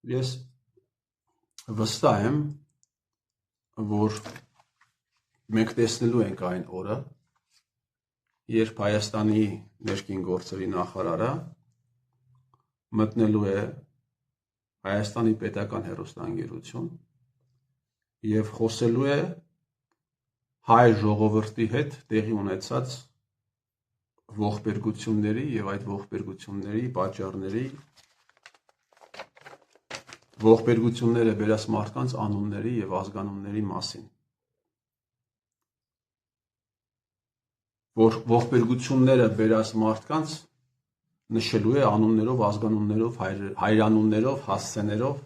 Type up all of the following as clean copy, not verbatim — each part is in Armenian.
Ես վստահ եմ, որ մենք տեսնելու ենք այն օրը, երբ Հայաստանի ներքին գործերի նախարարը մտնելու է Հայաստանի պետական հեռուստաընկերություն եւ խոսելու է հայ ժողովրդի հետ տեղի ունեցած ողբերգությունների եւ այդ ողբերգությունների պատճառների ողբերգությունները բերած մարդկանց անունների եւ ազգանունների մասին, որ ողբերգությունները բերած մարդկանց նշելու է անուններով, ազգանուններով, հայրանուններով, հասցեներով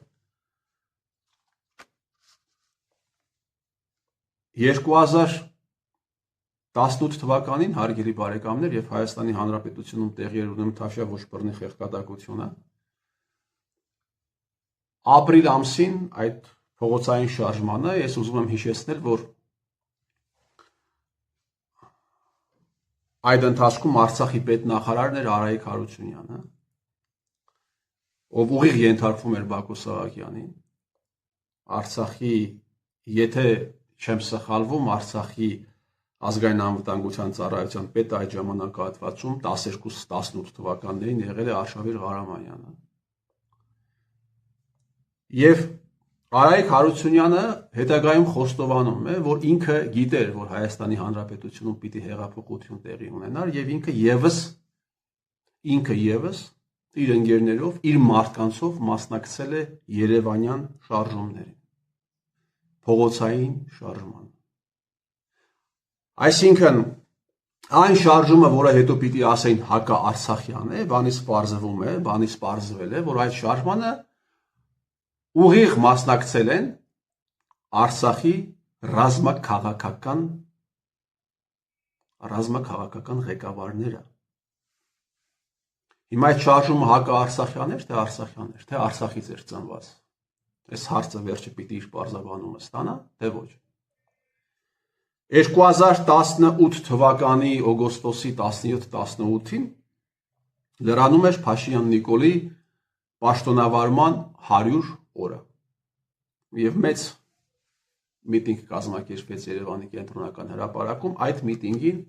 2018 թվականին, հարգելի բարեկամներ, եւ Հայաստանի Հանրապետությունում տեղի էր ունենում Թավշյա ոչ բռնի խեղդակատությունը, ապրիլ ամսին այդ փողոցային շարժմանը, ես ուզում եմ հիշեցնել, որ այդ ընթացքում Արցախի պետնախարարն էր Արայիկ Հարությունյանը, ով ուղիղ ենթարկվում էր Բակո Սահակյանին, Արցախի, եթե չեմ սխալվում, Արցախի ազգային անվտանգության ծառայության պետ այդ ժամանակահատվածում 12-18 թվականներին եղել է Արշավիր Ղարամանյանը։ Եվ Արայիկ Հարությունյանը հետագայում խոստովանում է, որ ինքը գիտեր, որ Հայաստանի Հանրապետությունում պիտի հեղափոխություն տեղի ունենար եւ ինքը եւս իր ընկերներով, իր մարդկանցով մասնակցել է Երևանյան շարժումներին, փողոցային շարժման։ Այսինքն այն շարժումը, որը հետո պիտի ասեին հակաարցախյան է, բանից պարզվել է, որ այդ շարժմանը ուղիղ մասնակցել են Արցախի ռազմաքաղաքական ղեկավարները։ Հիմա այդ շարժումը հակաարցախյան էր, թե արցախյան էր, թե Արցախից էր ծնված։ Այս հարցը վերջը պիտի իր պարզաբանումը ստանա, թե ոչ։ 2018 թվականի օգոստոսի 17-18-ին լրանում էր Փաշինյան Նիկոլի պաշտոնավարման 100 օրը եւ մեծ միտինգ կազմակերպվեց Երևանի կենտրոնական հրապարակում, այդ միտինգին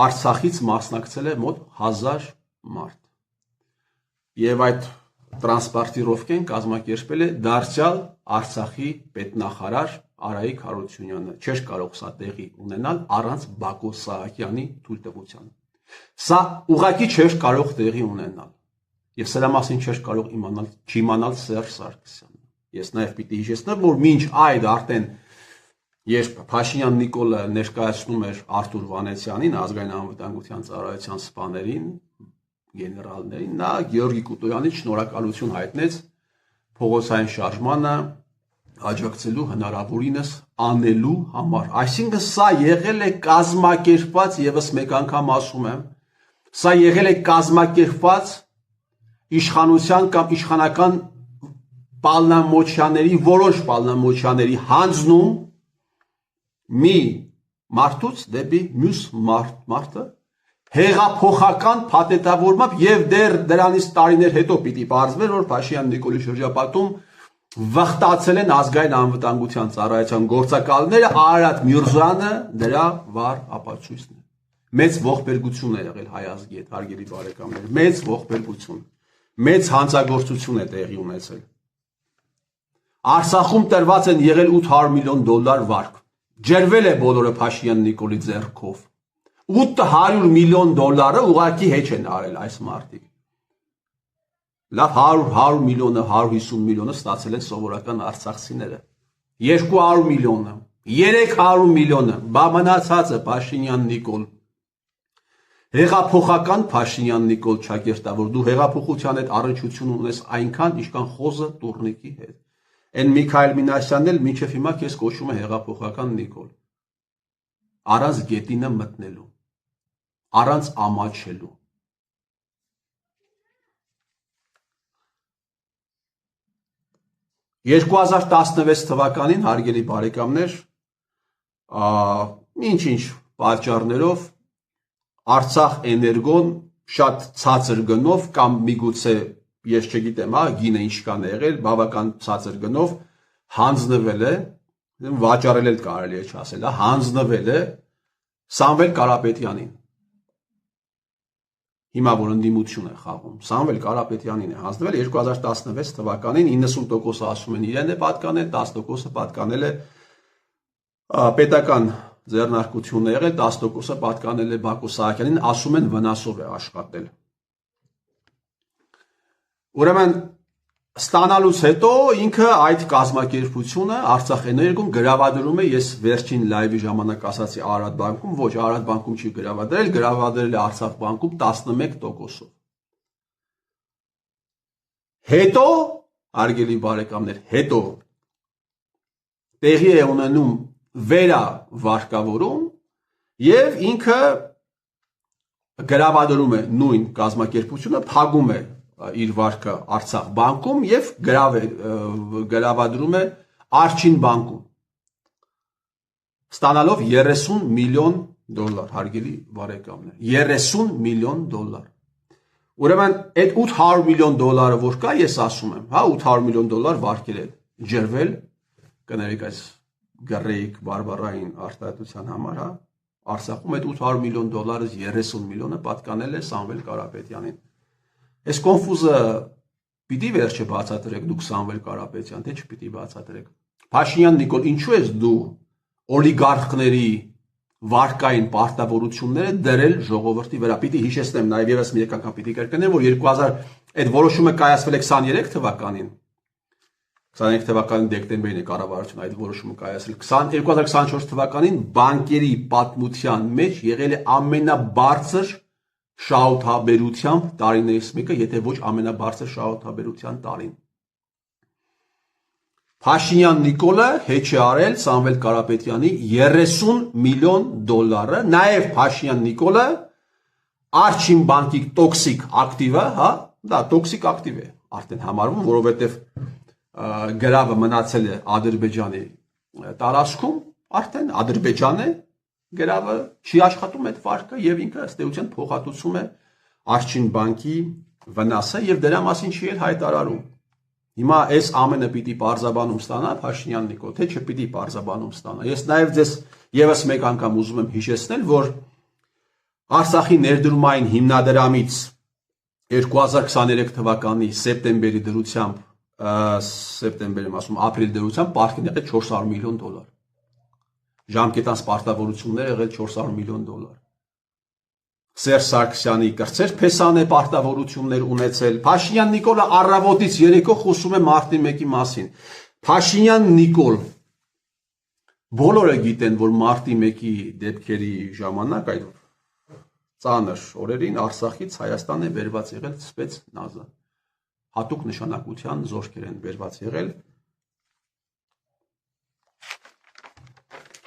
Արցախից մասնակցել է մոտ 1000 մարդ եւ այդ տրանսպորտիրովկեն կազմակերպել է դարձյալ Արցախի պետնախարար Արայիկ Հարությունյանը, չէր կարող սա տեղի ունենալ առանց Բակո Սահակյանի թույլտվության։ Սա ուղղակի չէր կարող տեղի ունենալ եւ սրա մասին չէր կարող չիմանալ Սերժ Սարգսյանը։ Ես նաեւ պիտի հիշեցնեմ, որ մինչ այդ արդեն երբ Փաշինյան Նիկոլը ներկայացնում էր Արթուր Վանեցյանին, ազգային անվտանգության ծառայության սպաներին, գեներալներին, նա Գեորգի Կուտոյանից շնորհակալություն հայտնեց փողոցային շարժմանը աջակցելու հնարավորինս անելու համար։ Այսինքն սա եղել է կազմակերպված, եւս մեկ անգամ ասում եմ, սա եղել է կազմակերպված իշխանության կամ իշխանական պալնամոչյաների, որոշ պալնամոչյաների հանձնում մի մարդուց դեպի մյուս մարդը հեղափոխական փաթեթավորմամբ եւ դեռ դրանից տարիներ հետո պիտի պարզվեր, որ Փաշինյան Նիկոլի շրջապատում վխտացել են ազգային անվտանգության ծառայության գործակալները, Արարատ Միրզյանը դրա վառ ապացույցն է։ Մեծ ողբերգություն է եղել հայ ազգի հետ, հարգելի բարեկամներ, մեծ ողբերգություն, մեծ հանցագործություն է տեղի ունեցել։ Արցախում տրված են եղել $800 միլիոն վարկ, ջրվել է բոլորը Փաշինյան Նիկոլի ձեռքով, $800 միլիոն ուղղակի հեչ են արել այս մարդիկ։ Լավ 100 միլիոնը, 150 միլիոնը ստացել են սովորական արցախցիները, 200 միլիոնը, 300 միլիոնը, բա մնացածը Փաշինյան Նիկոլ։ Հեղափոխական Փաշինյան Նիկոլ ճակերտավոր, դու հեղափոխության հետ առնչություն ունես այնքան, ինչքան խոզը տուռնիկի հետ։ Այն Միքայել Մինասյանն էլ մինչև հիմա քեզ կոչում է հեղափոխական Նիկոլ։ Առանց գետինը մտնելու, առանց ամաչելու։ «2016 թվականին, հարգելի բարեկամներ, ինչ-ինչ պատճառներով Արցախ էներգոն շատ ցածր գնով կամ միգուցե ես չգիտեմ, հա, գինը ինչքան է եղել, բավական ցածր գնով հանձնվել է, վաճառել էլ կարելի է չասել, հա, հանձնվել է Սամվել Կարապետյանին։ Հիմա որ ընդդիմություն է խաղում, Սամվել Կարապետյանին է հանձնվել 2016 թվականին 90% ասում են իրեն է պատկանել, 10% պատկանել է պետական ձեռնարկություն է եղել, 10% պատկանել է Բակո Սահակյանին, ասում են վնասով է աշխատել։ Ուրեմն ստանալուց հետո ինքը այդ կազմակերպությունը Արցախ էներգոն գրավադրում է, ես վերջին լայվի ժամանակ ասացի Արարատ բանկում, ոչ, Արարատ բանկում չի գրավադրել, գրավադրել է Արցախ բանկում 11%-ով։ Հետո, հարգելի բարեկամներ, հետո տեղի է ունենում վերավարկավորում եւ ինքը գրավադրում է նույն կազմակերպությունը, փակում է իր վարկը Արցախ բանկում եւ գրավադրում է Արջին բանկում, ստանալով 30 միլիոն դոլար, հարգելի բարեկամներ, 30 միլիոն դոլար։ Ուրեմն այդ 800 միլիոն դոլարը որ կա, ես ասում եմ, հա, 800 միլիոն դոլար վարկել է ջրվել, կներեք այս գրեիք բարբարային արտահայտության համար, հա, Արցախում այդ 800 միլիոն դոլարից 30 միլիոնը պատկանել է Սամվել Կարապետյանին։ Այս կոնֆուզը պիտի վերջը բացատրեք դուք Սամվել Կարապետյան, թե չպիտի բացատրեք։ Փաշինյան Նիկոլ, ինչու ես դու օլիգարխների վարկային պարտավորությունները դրել ժողովրդի վրա։ Պիտի հիշեցնեմ, նաև եւս մի անգամ պիտի կրկնեմ, որ 2000 այդ որոշումը կայացվել է 23 թվականին։ 23 թվականի դեկտեմբերին է կառավարությունը այդ որոշումը կայացրել։ 2024 թվականին բանկերի պատմության մեջ եղել է ամենաբարձր շահութաբերությամբ տարիներից մեկը, եթե ոչ ամենաբարձր շահութաբերության տարին։ Փաշինյան Նիկոլը հետ չի արել Սամվել Կարապետյանի 30 միլիոն դոլարը, նաև Փաշինյան Նիկոլը Արջին բանկի տոքսիկ ակտիվը, հա, դա տոքսիկ ակտիվ է արդեն համարվում, որովհետև գրավը մնացել է Ադրբեջանի տարածքում, արդեն Ադրբեջանը գրավը չի աշխատում այդ վարկը եւ ինքը ըստ էության փոխհատուցում է Արջին բանկի վնասը եւ դրա մասին չի էլ հայտարարում։ Հիմա այս ամենը պիտի պարզաբանում ստանա Փաշինյան Նիկոլ, թե չպիտի պարզաբանում ստանա։ Ես նաեւ ձեզ եւս մեկ անգամ ուզում եմ հիշեցնել, որ Արցախի ներդրումային հիմնադրամից 2023 թվականի սեպտեմբերի դրությամբ, սեպտեմբերի ասում ապրիլ դրությամբ պարտքին եղել 400 միլիոն դոլար։ Ժամկետանց պարտավորությունները եղել 400 միլիոն դոլար։ Սերժ Սարգսյանի կրծեր փեսան է պարտավորություններ ունեցել։ Փաշինյան Նիկոլը առավոտից երեկո խոսում է մարտի 1-ի մասին։ Փաշինյան Նիկոլ բոլորը գիտեն, որ մարտի 1-ի դեպքերի ժամանակ այդ ծանր օրերին Արցախից Հայաստան է վերված եղել սպեցնազը։ Հատուկ նշանակության զորքեր են վերված եղել։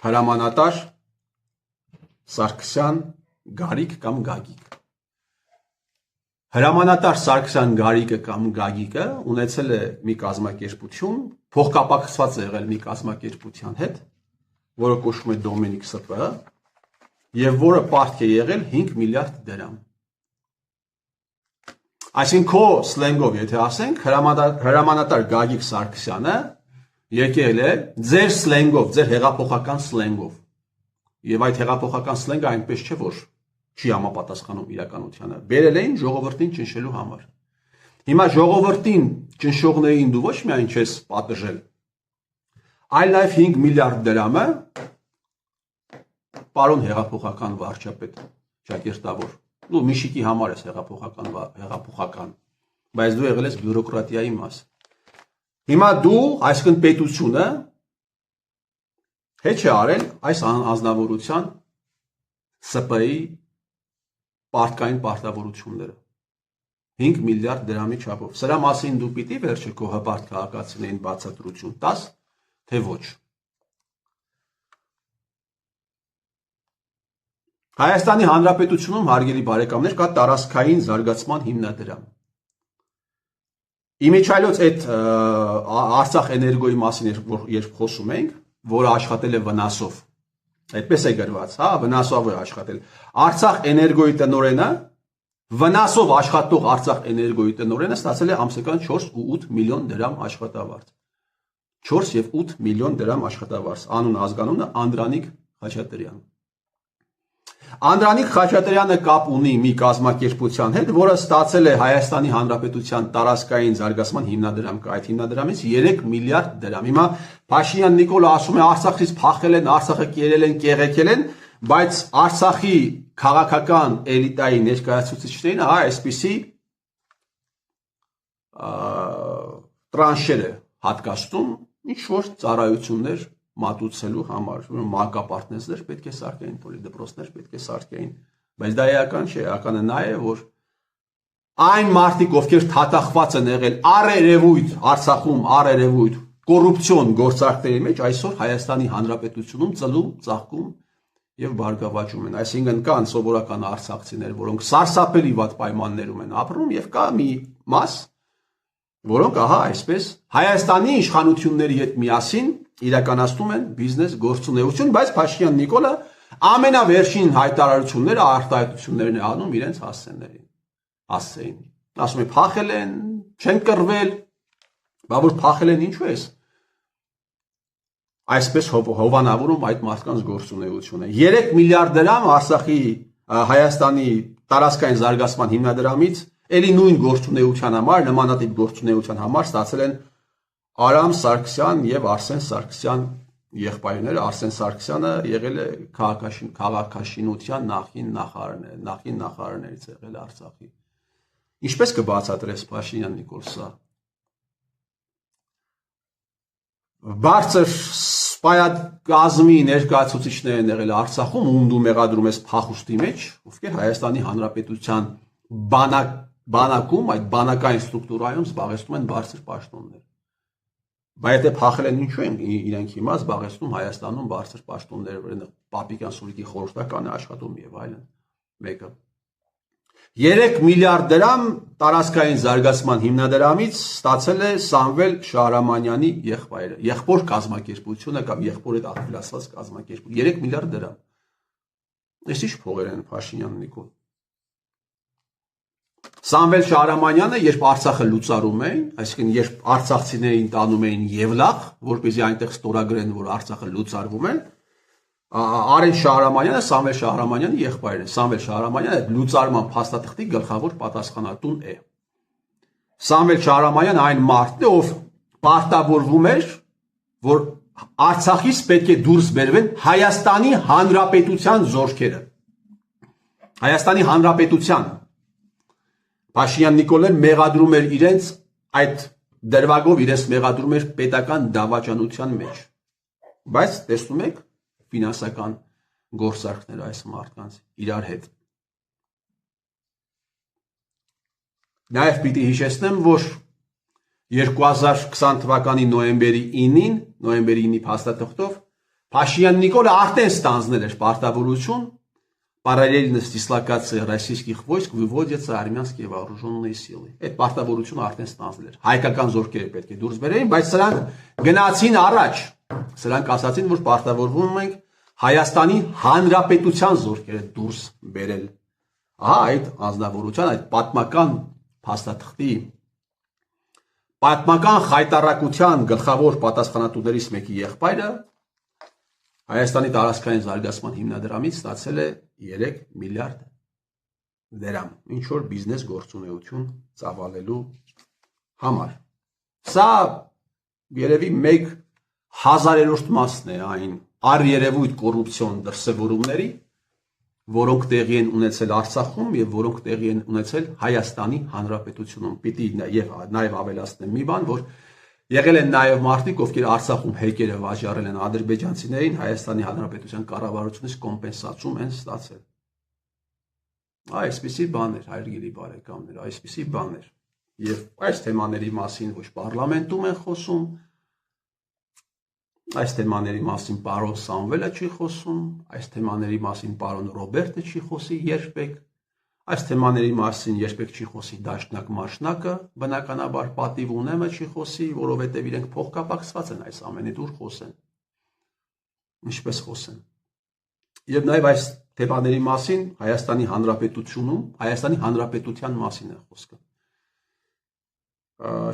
Հրամանատար Սարգսյան Գարիկ կամ Գագիկ։ Հրամանատար Սարգսյան Գարիկը կամ Գագիկը ունեցել է մի կազմակերպություն, փոխկապակցված է եղել մի կազմակերպության հետ, որը կոչվում է Դոմինիկ ՍՊ, եւ որը պարտք է եղել 5 միլիարդ դրամ։ Այսինքն քո սլենգով, եթե ասենք, հրամանատար Գագիկ Սարգսյանը եկել է ձեր սլենգով, ձեր հեղափոխական սլենգով։ Եվ այդ հեղափոխական սլենգը այնպես չէ, որ չի համապատասխանում իրականությանը։ Բերել էին ժողովրդին ճնշելու համար։ Հիմա ժողովրդին ճնշողներին դու ոչ միայն չես պատժել, այլ նաև 5 միլիարդ դրամը պարոն հեղափոխական վարչապետ ճակերտավոր։ Դու Միշիկի համար ես հեղափոխական, բայց դու եղել ես բյուրոկրատիայի մաս։ Հիմա դու, այսինքն պետությունը հետ չի արել այս անձնավորության ՍՊ-ի պարտքային պարտավորությունները 5 միլիարդ դրամի չափով։ Սրա մասին դու պիտի վերջը քո հպարտ քաղաքացիներին բացատրություն տաս, թե ոչ։ Հայաստանի Հանրապետությունում, հարգելի բարեկամներ, կա տարածքային զարգացման հիմնադրամ։ Իմիջիայլոց այդ Արցախ էներգոյի մասին երբ խոսում ենք, որը աշխատել է վնասով, այդպես է գրված, հա, վնասով է աշխատել։ Արցախ էներգոյի տնօրենը վնասով աշխատող Արցախ էներգոյի տնօրենը ստացել է ամսական 4 ու 8 միլիոն դրամ աշխատավարձ։ 4 եւ 8 միլիոն դրամ աշխատավարձ։ Անուն ազգանունը Անդրանիկ Խաչատրյան։ Անդրանիկ Խաչատրյանը կապ ունի մի կազմակերպության հետ, որը ստացել է Հայաստանի Հանրապետության տարածքային զարգացման հիմնադրամ կա, այդ հիմնադրամից 3 միլիարդ դրամ։ Հիմա Փաշինյան Նիկոլը ասում է Արցախից փախել են, Արցախը կերել են, կեղեքել են, բայց Արցախի քաղաքական էլիտայի ներկայացուցիչներին այսպիսի տրանշեր է հատկացնում, ինչ որ ծառայություններ մատուցելու համար, մանկապարտեզներ պետք է սարքեին, պոլիդպրոցներ պետք է սարքեին, բայց դա էական չէ, էականը նա է, որ այն մարդիկ, ովքեր թաթախված են եղել առերևույթ Արցախում, առերևույթ կոռուպցիոն գործարքների մեջ, այսօր Հայաստանի Հանրապետությունում ծլում, ծաղկում եւ բարգավաճում են, այսինքն կան սովորական արցախցիներ, որոնք սարսափելի վատ պայմաններում են ապրում եւ կա մի մաս, որոնք ահա այսպես Հայաստանի իշխանությունների հետ միասին իրականացնում են բիզնես գործունեություն, բայց Փաշինյան Նիկոլը ամենավերջին հայտարարությունները, արտահայտություններն է անում իրենց հասցեին։ Ասում է փախել են, չեն կռվել, բա որ փախել են ինչու է։ Այսպես հովանավորում այդ մարդկանց գործունեությունը։ 3 միլիարդ դրամ Արցախի Հայաստանի տարածքային զարգացման հիմնադրամից էլի նույն գործունեության համար, նմանատիպ գործունեության համար ստացել են Արամ Սարգսյան եւ Արսեն Սարգսյան եղբայրները։ Արսեն Սարգսյանը եղել է քաղաքաշինության նախին նախարարներից եղել Արցախի։ Ինչպես կբացատրես Փաշինյան Նիկոլ սա։ Բարձր սպայակազմի ներկայացուցիչներ են եղել Արցախում, ում դու մեղադրում ես փախուստի մեջ, ովքեր Հայաստանի Հանրապետության բանակում, այդ բանակային ստրուկտուրայում զբաղեցնում են բարձր պաշտոններ։ Բայց եթե փախել են ինչու են իրենք հիմա զբաղեցնում Հայաստանում բարձր պաշտոններ, Պապիկյան Սուրիկի խորհրդականը աշխատում եւ այլն։ Մեկը 3 միլիարդ դրամ տարածքային զարգացման հիմնադրամից ստացել է Սամվել Շահրամանյանի եղբայրը, եղբոր կազմակերպությունը կամ եղբոր այդ ախիլացված կազմակերպություն 3 միլիարդ դրամ։ Այս ինչ փողեր են Փաշինյան Նիկոլ։ Սամվել Շահրամանյանը, երբ Արցախը լուծարում էին, այսինքն երբ արցախցիներին տանում էին Եվլախ, որպեսզի այնտեղ ստորագրեն, որ Արցախը լուծարվում է, Արեն Շահրամանյանը Սամվել Շահրամանյանի եղբայրն է։ Սամվել Շահրամանյանը այդ լուծարման փաստաթղթի գլխավոր պատասխանատուն է։ Սամվել Շահրամանյանը այն մարդն է, ով պարտավորվում էր, որ Արցախից պետք է դուրս բերվեն Հայաստանի Հանրապետության զորքերը։ Հայաստանի Հանրապետության Փաշինյան Նիկոլեն մեղադրում էր իրենց այդ դրվագով իրենց մեղադրում էր պետական դավաճանության մեջ։ Բայց տեսնում եք ֆինանսական գործարքներ այս մարդկանց իրար հետ։ Նաև պիտի հիշեցնեմ, որ 2020 թվականի նոյեմբերի 9-ի փաստաթղթով Փաշինյան Նիկոլը արդեն ստանձնել էր պարտավորություն параллельно с дислокацией российских войск выводятся армянские вооруженные силы։ Այդ պարտավորությունը արդեն ստանձնել էր։ Հայկական զորքերը պետք է դուրս բերեին, բայց սրանք գնացին առաջ։ Սրանք ասացին, որ պարտավորվում ենք Հայաստանի Հանրապետության զորքերը դուրս բերել։ Ահա այդ անձնավորության, այդ պատմական փաստաթղթի պատմական խայտառակության գլխավոր պատասխանատուներից մեկի եղբայրը Հայաստանի տարածքային զարգացման հիմնադրամից ստացել է 3 միլիարդ դրամ, ինչ որ բիզնես գործունեություն ծավալելու համար։ Սա երևի 1/1000-րդ մասն է այն առերևույթ կոռուպցիոն դրսևորումների, որոնք տեղի են ունեցել Արցախում եւ որոնք տեղի են ունեցել Հայաստանի Հանրապետությունում։ Պիտի նաեւ ավելացնեմ մի բան, որ եղել են նաև մարդիկ, ովքեր Արցախում հեկերը վաճառել են ադրբեջանցիներին, Հայաստանի Հանրապետության կառավարությունից կոմպենսացիում են ստացել։ Այսպիսի բաներ, հարգելի բարեկամներ, այսպիսի բաներ։ Եվ այս թեմաների մասին ոչ պարլամենտում են խոսում, այս թեմաների մասին պարոն Սամվելը չի խոսում, այս թեմաների մասին պարոն Ռոբերտը չի խոսի երբեք։ Այս թեմաների մասին երբեք չի խոսի դաշնակ մաշնակը, բնականաբար պատիվ ունեմը չի խոսի, որովհետև իրենք փոխկապակցված են այս ամենի դուր խոսեն։ Ինչպես խոսեն։ Եվ նաև այս թեմաների մասին Հայաստանի Հանրապետությունում, Հայաստանի Հանրապետության մասին է խոսքը։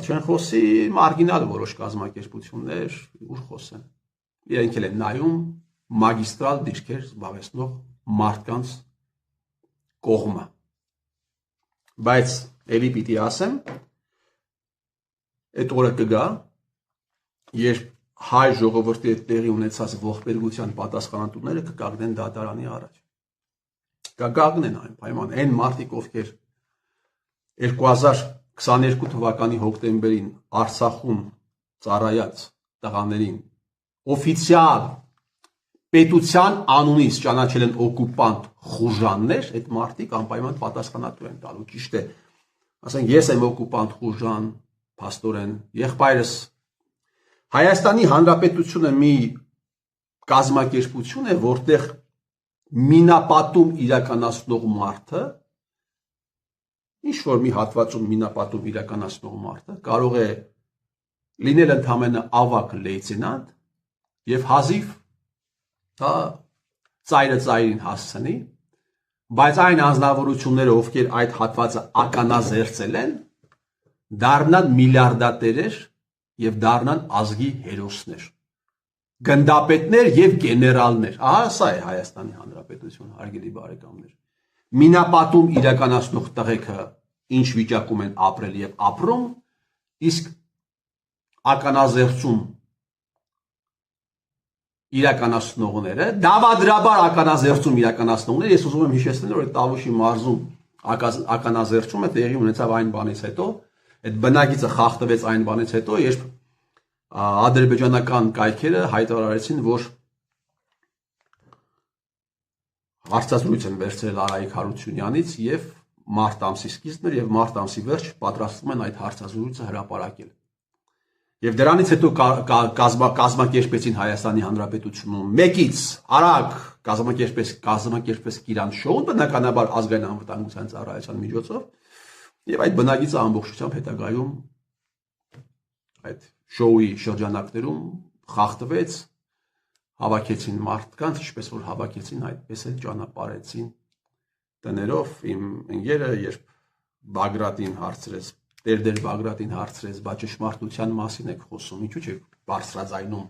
Չեն խոսի մարգինալ որոշ կազմակերպություններ, ուր խոսեն։ Իրենք էլ են նայում մագիստրալ դիրքեր զբաղեցնող մարդկանց կողմը։ Բայց ելի պիտի ասեմ, այդ օրը կգա, երբ հայ ժողովրդի հետ տեղի ունեցած ողբերգության պատասխանատուները կկանգնեն դատարանի առաջ։ Կկանգնեն անպայման այն մարդիկ, ովքեր 2022 թվականի հոկտեմբերին Արցախում ծառայած տղաներին օֆիցիալ պետության անունից ճանաչել են օկուպանտ խուժաններ, այդ մարդիկ անպայման պատասխանատու են տալու։ Ճիշտ է, ասենք ես եմ օկուպանտ խուժան, փաստորեն, եղբայրս Հայաստանի Հանրապետությունը մի կազմակերպություն է, որտեղ մինապատում իրականացնող մարդը, ինչ որ մի հատվածում մինապատում իրականացնող մարդը կարող է լինել ընդամենը ավագ լեյտենանտ եւ հազիվ ծայրը ծայրին հասցնի, բայց այն անձնավորությունները, ովքեր այդ հատվածը ականազերծել են, դառնան միլիարդատերեր եւ դառնան ազգի հերոսներ, գնդապետներ եւ գեներալներ։ Ահա սա է Հայաստանի Հանրապետությունը, հարգելի բարեկամներ։ Մինապատում իրականացնող տղեկը ինչ վիճակում են ապրել եւ ապրում, իսկ ականազերծում իրականացնողները, դավադրաբար ականազերծում իրականացնողները, ես ուզում եմ հիշեցնել, որ Տավուշի մարզում ականազերծումը տեղի ունեցավ այն բանից հետո, այդ բնակիցը խախտվեց այն բանից հետո, երբ ադրբեջանական կայքերը հայտարարեցին, որ հարցազրույց են վերցրել Արայիկ Հարությունյանից եւ մարտ ամսի սկիզբն էր եւ մարտ ամսի վերջ պատրաստվում են այդ հարցազրույցը հրապարակել։ Եվ դրանից հետո կազմակերպեցին Հայաստանի Հանրապետությունում մեկից արագ կազմակերպեց Կիրան շոուն, բնականաբար ազգային անվտանգության ծառայության միջոցով, եւ այդ բնագիծը ամբողջությամբ հետագայում այդ շոուի շրջանակներում խախտվեց, հավաքեցին մարդկանց, ինչպես որ հավաքեցին, այդպես էլ ճանապարհեցին տներով։ Իմ ընկերը, երբ Բագրատին հարցրեց, Տերդեր Բագրատին հարցրեց, բա ճշմարտության մասին եք խոսում, ինչու՞ չեք բարձրաձայնում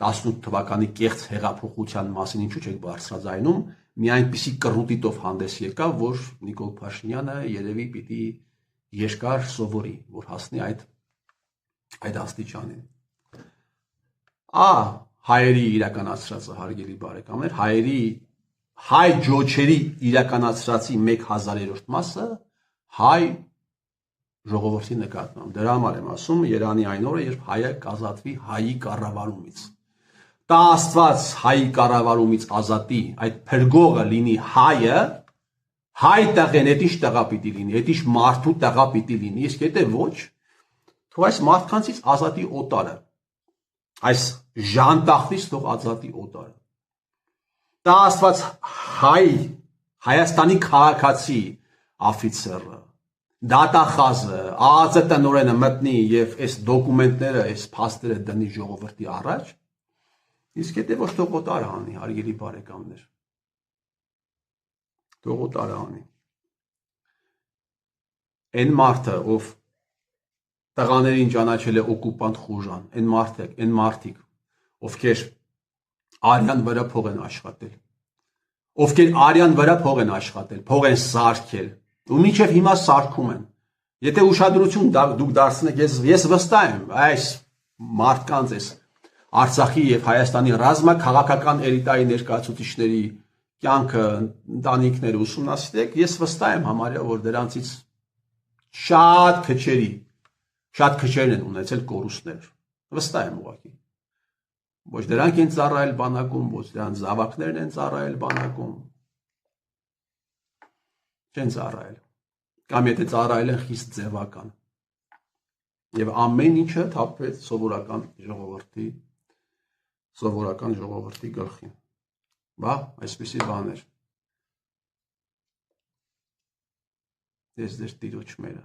18 թվականի կեղծ հեղափոխության մասին, ինչու՞ չեք բարձրաձայնում, մի այնպիսի կռուտիտով հանդես եկավ, որ Նիկոլ Փաշինյանը երևի պիտի երկար սովորի, որ հասնի այդ աստիճանին։ Հայերի իրականացրածը, հարգելի բարեկամներ, հայ ջոչերի իրականացրածի 1/1000 մասը հայ ժողովրդի նկատմամբ։ Դրա համար եմ ասում, Երանի այն օրը, երբ հայը կազատվի հայի կառավարումից։ Տա Աստված հայի կառավարումից ազատի, այդ փրկողը լինի հայը, հայ տղեն, այդ ինչ տղա պիտի լինի, այդ ինչ մարդու տղա պիտի լինի, իսկ եթե ոչ, թող այս մարդկանցից ազատի օտարը, այս ժանտախտից թող ազատի օտարը։ Տա Աստված Հայաստանի քաղաքացի աֆիցերը, դատախազը, ԱԱԾ տնօրենը մտնի եւ այս դոկումենտները, այս փաստերը դնի ժողովրդի առաջ, իսկ եթե ոչ թող օտարը անի, հարգելի բարեկամներ, թող օտարը անի։ Այն մարդը, ով տղաներին ճանաչել է օկուպանտ խուժան, այն մարդիկ, ովքեր արյան վրա փող են աշխատել, փող են սարքել, ու մինչև հիմա սարքում են։ Եթե ուշադրություն դուք դարձնեք, ես վստահ եմ, այս մարդկանց, այս Արցախի եւ Հայաստանի ռազմաքաղաքական էլիտայի ներկայացուցիչների կյանքը, ընտանիքները ուսումնասիրեք, ես վստահ եմ համարյա, որ դրանցից շատ քչերն են ունեցել կորուստներ, վստահ եմ ուղղակի։ Ոչ դրանք են ծառայել բանակում, ոչ դրանց զավակներն են ծառայել բանակում, չեն ծառայել, կամ եթե ծառայել են խիստ ձևական։ Եվ ամեն ինչը թափվեց սովորական ժողովրդի գլխին։ Բա, այսպիսի բաներ։ Ես դեր տիրոջ մերը։